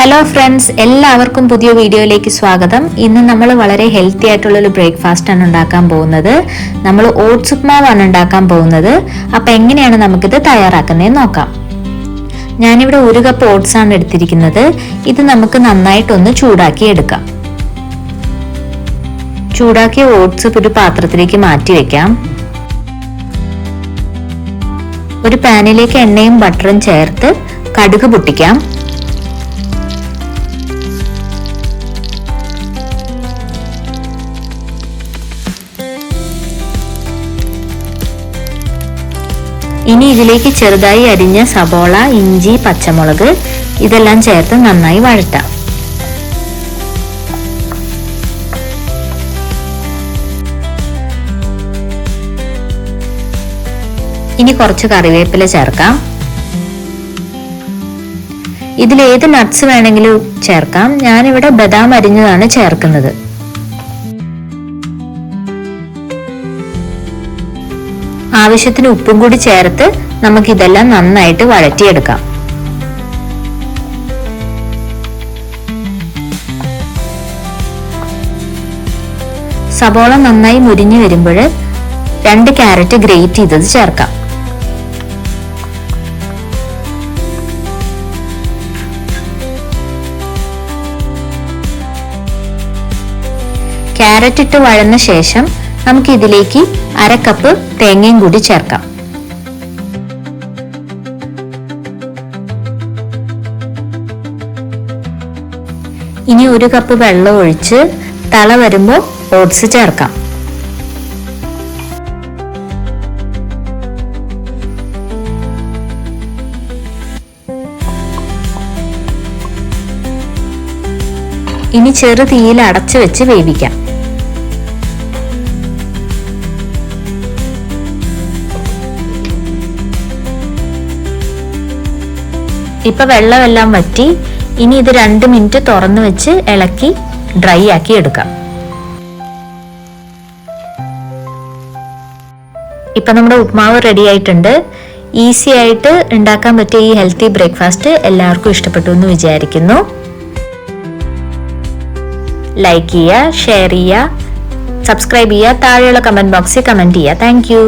Hello friends, എല്ലാവർക്കും പുതിയ വീഡിയോയിലേക്ക് സ്വാഗതം. ഇന്ന് നമ്മൾ വളരെ ഹെൽത്തി ആയിട്ടുള്ളൊരു ബ്രേക്ക്ഫാസ്റ്റ് ആണ് ഉണ്ടാക്കാൻ പോകുന്നത്. നമ്മൾ ഓട്സ് ഉപ്മാവാണ് ഉണ്ടാക്കാൻ പോകുന്നത്. അപ്പം എങ്ങനെയാണ് നമുക്കിത് തയ്യാറാക്കുന്നതെന്ന് നോക്കാം. ഞാനിവിടെ 1 കപ്പ് ഓട്സ് ആണ് എടുത്തിരിക്കുന്നത്. ഇത് നമുക്ക് നന്നായിട്ടൊന്ന് ചൂടാക്കി എടുക്കാം. ചൂടാക്കിയ ഓട്സ് ഒരു പാത്രത്തിലേക്ക് മാറ്റി വെക്കാം. ഒരു പാനിലേക്ക് എണ്ണയും ബട്ടറും ചേർത്ത് കടുക് പൊട്ടിക്കാം. ഇനി ഇതിലേക്ക് ചെറുതായി അരിഞ്ഞ സബോള, ഇഞ്ചി, പച്ചമുളക് ഇതെല്ലാം ചേർത്ത് നന്നായി വഴറ്റാം. ഇനി കുറച്ച് കറിവേപ്പില ചേർക്കാം. ഇതിലേത് നട്ട്സ് വേണമെങ്കിലും ചേർക്കാം. ഞാനിവിടെ ബദാം അരിഞ്ഞതാണ് ചേർക്കുന്നത്. ആവശ്യത്തിന് ഉപ്പും കൂടി ചേർത്ത് നമുക്ക് ഇതെല്ലാം നന്നായിട്ട് വഴറ്റിയെടുക്കാം. സബോള നന്നായി മുരിഞ്ഞു വരുമ്പോൾ 2 ക്യാരറ്റ് ഗ്രേറ്റ് ചെയ്തത് ചേർക്കാം. ക്യാരറ്റ് ഇട്ട് വഴന്ന ശേഷം നമുക്ക് ഇതിലേക്ക് 1/2 കപ്പ് തേങ്ങയും കൂടി ചേർക്കാം. ഇനി 1 കപ്പ് വെള്ളം ഒഴിച്ച് തള വരുമ്പോൾ ഓട്സ് ചേർക്കാം. ഇനി ചെറു തീയിൽ അടച്ചു വെച്ച് വേവിക്കാം. ഇപ്പൊ വെള്ളമെല്ലാം വറ്റി. ഇനി ഇത് 2 മിനിറ്റ് തുറന്നു വെച്ച് ഇളക്കി ഡ്രൈ ആക്കി എടുക്കാം. ഇപ്പൊ നമ്മുടെ ഉപ്മാവ് റെഡി ആയിട്ടുണ്ട്. ഈസി ആയിട്ട് ഉണ്ടാക്കാൻ പറ്റിയ ഈ ഹെൽത്തി ബ്രേക്ക്ഫാസ്റ്റ് എല്ലാവർക്കും ഇഷ്ടപ്പെട്ടു എന്ന് വിചാരിക്കുന്നു. ലൈക്ക് ചെയ്യുക, ഷെയർ ചെയ്യുക, സബ്സ്ക്രൈബ് ചെയ്യുക, താഴെയുള്ള കമന്റ് ബോക്സിൽ കമന്റ് ചെയ്യുക. Thank you.